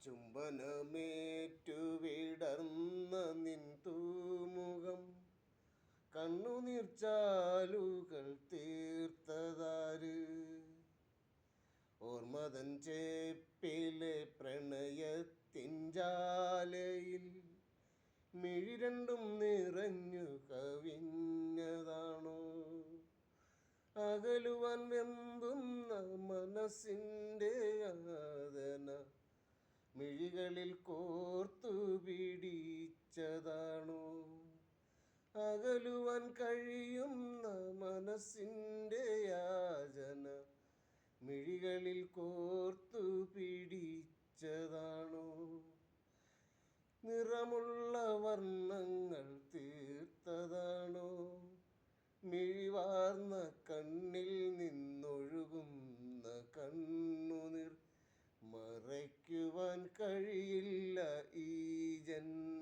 ചുംബനമേറ്റു വിടർന്ന നിൻ തൂമുഖം കണ്ണുനീർച്ചാലുകൾ തീർത്തതാര്? ഓർമ്മതൻ ചേപ്പിലെ പ്രണയത്തിൻ ജാലയിൽ മിഴി രണ്ടും നിറഞ്ഞു കവിഞ്ഞതാണോ? അകലുവാൻ വെമ്പുന്ന മനസ്സിൻ്റെ യാതന മിഴികളിൽ കോർത്തു പിടിച്ചതാണോ? അകലുവാൻ കഴിയുന്ന മനസ്സിൻ്റെ യാചന മിഴികളിൽ കോർത്തു പിടിച്ചതാണോ? നിറമുള്ള വർണ്ണങ്ങൾ തീർത്തതാണോ? മിഴിവാർന്ന കണ്ണിൽ നിന്നൊഴുകുന്ന കണ്ണുനീർ മറയ്ക്കുവാൻ കഴിയില്ല ഈ ജന്മ